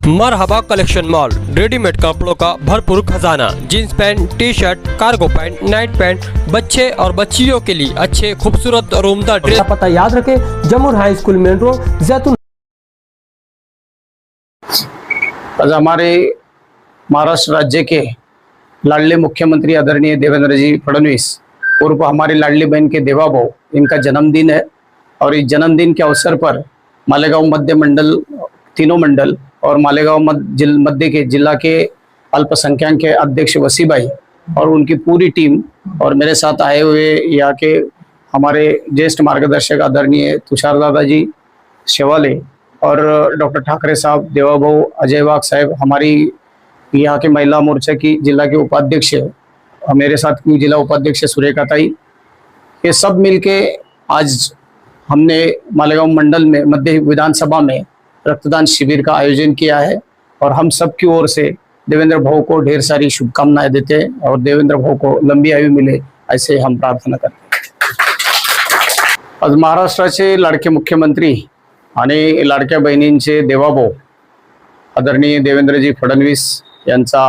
मरहबा collection mall, readymade कपड़ों का भरपूर खजाना। Jeans pant, T shirt, cargo pant, Knight pant, बच्चे और बच्चियों के लिए अच्छे खूबसूरत और उम्दा ड्रेस। पता याद रखें, जमुर हाई स्कूल मेन रोड, जैतून। आज हमारे महाराष्ट्र राज्य के लाडले मुख्यमंत्री आदरणीय देवेंद्र जी फडणवीस उर्फ हमारी लाडली बहन के देवा भाऊ, इनका जन्मदिन है। और इस जन्मदिन के अवसर पर मालेगांव मध्य मंडल, तीनों मंडल और मालेगांव मध्य के जिला के अल्पसंख्यक के अध्यक्ष वसी भाई और उनकी पूरी टीम और मेरे साथ आए हुए यहाँ के हमारे ज्येष्ठ मार्गदर्शक आदरणीय तुषार दादाजी शेवाले और डॉक्टर ठाकरे साहब, देवा भाऊ, अजय वाघ साहब, हमारी यहाँ के महिला मोर्चा की जिला के उपाध्यक्ष, मेरे साथ की जिला उपाध्यक्ष सुरेखा ताई, ये सब मिलके आज हमने मालेगांव मंडल में मध्य विधानसभा में रक्तदान शिविर का आयोजन किया है। और हम सब की ओर से देवेंद्र भाऊ को ढेर सारी शुभकामनाएं देते हैं और देवेंद्र भाऊ को लंबी आयु मिले ऐसे हम प्रार्थना करते हैं। आज महाराष्ट्राचे लाडके मुख्यमंत्री आणि लाडक्या बहिणींचे देवाभाऊ आदरणीय देवेंद्रजी फडणवीस यांचा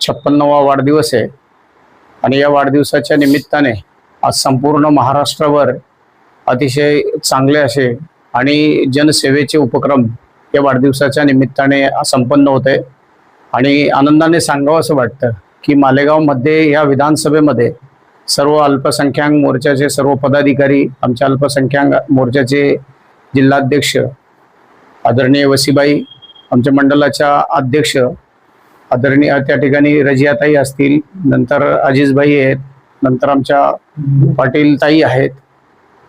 56वा वाढदिवस आहे। आणि या वाढदिवसाच्या निमित्ताने आज संपूर्ण महाराष्ट्रावर अतिशय चांगले असे आणि जनसेवेचे उपक्रम या वाढदिवसाच्या निमित्ताने संपन्न होते। आणि आनंदाने सांगावं असं वाटतं की मालेगाव मध्ये या विधानसभेमध्ये सर्व अल्पसंख्याक मोर्चाचे सर्व पदाधिकारी, आमच्या अल्पसंख्याक मोर्चाचे जिल्हाध्यक्ष आदरणीय वसीबाई, आमच्या मंडलाच्या अध्यक्ष आदरणीय त्या ठिकाणी रजियाताई असतील, नंतर अजीजबाई आहेत, नंतर आमच्या पाटील ताई आहेत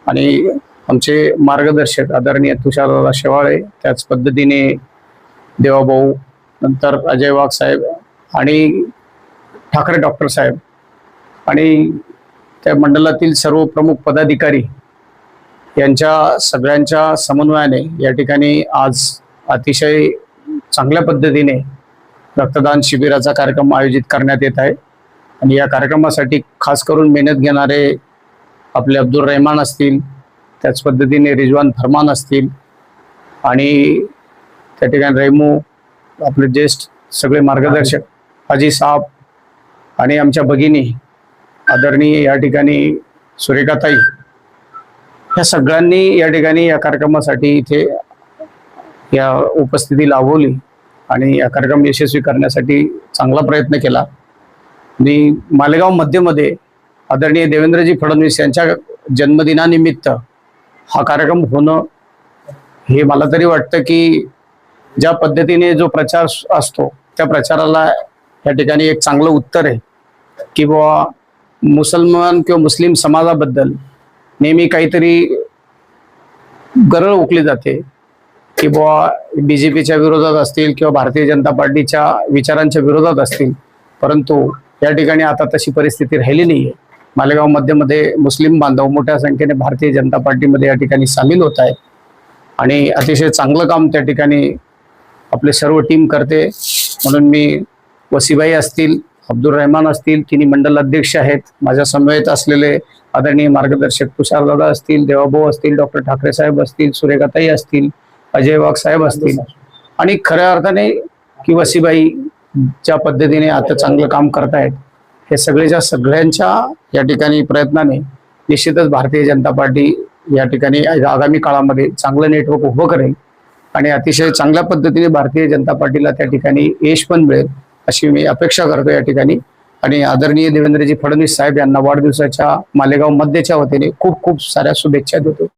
आणि आमचे मार्गदर्शक आदरणीय तुषारदादा शेवाळे, त्याच पद्धतीने देवाभाऊ, नंतर अजय वाघ साहेब आणि ठाकरे डॉक्टर साहेब आणि त्या मंडलातील सर्व प्रमुख पदाधिकारी यांच्या सगळ्यांच्या समन्वयाने या ठिकाणी आज अतिशय चांगल्या पद्धतीने रक्तदान शिबिराचा कार्यक्रम आयोजित करण्यात येत आहे। आणि या कार्यक्रमासाठी खास करून मेहनत घेणारे आपले अब्दुल रहमान असतील, त्याच पद्धतीने रिजवान फरमान असतील आणि त्या ठिकाणी रेमू, आपले ज्येष्ठ सगळे मार्गदर्शक हाजी साहब आणि आमच्या भगिनी आदरणीय या ठिकाणी सुरेखाताई, या सगळ्यांनी या ठिकाणी या कार्यक्रमासाठी इथे या उपस्थिती लाभवली आणि या कार्यक्रम यशस्वी करण्यासाठी चांगला प्रयत्न केला। आणि मालेगाव मध्ये आदरणीय देवेंद्रजी फडणवीस यांच्या जन्मदिनानिमित्त हा कार्यक्रम होणं हे मला तरी वाटतं की ज्या पद्धतीने जो प्रचार असतो त्या प्रचाराला या ठिकाणी एक चांगलं उत्तर आहे की बाबा मुसलमान किंवा मुस्लिम समाजाबद्दल नेहमी काहीतरी गरळ ओकली जाते की बाबा बीजेपीच्या विरोधात असतील किंवा भारतीय जनता पार्टीच्या विचारांच्या विरोधात असतील, परंतु या ठिकाणी आता तशी परिस्थिती राहिली नाहीये। मालेगाव मध्ये मुस्लिम बांधव मोठ्या संख्येने भारतीय जनता पार्टीमध्ये या ठिकाणी सामील होत आहेत आणि अतिशय चांगलं काम त्या ठिकाणी आपले सर्व टीम करते। म्हणून मी वसीबाई असतील, अब्दुल रहमान असतील, तिन्ही मंडल अध्यक्ष आहेत, माझ्या समवेत असलेले आदरणीय मार्गदर्शक तुषारदादा असतील, देवाभाऊ असतील, डॉक्टर ठाकरे साहेब असतील, सुरेखाताई असतील, अजय वाघ साहेब असतील आणि खऱ्या अर्थाने की वसीबाई ज्या पद्धतीने आता चांगलं काम करतायत, हे सगळ्यांच्या या ठिकाणी प्रयत्नाने निश्चितच भारतीय जनता पार्टी या ठिकाणी आगामी काळामध्ये चांगलं नेटवर्क उभं करेल आणि अतिशय चांगल्या पद्धतीने भारतीय जनता पार्टीला त्या ठिकाणी यश पण मिळेल अशी मी अपेक्षा करतो या ठिकाणी। आणि आदरणीय देवेंद्रजी फडणवीस साहेब यांना वाढदिवसाच्या मालेगाव मध्यच्या वतीने खूप खूप साऱ्या शुभेच्छा देतो।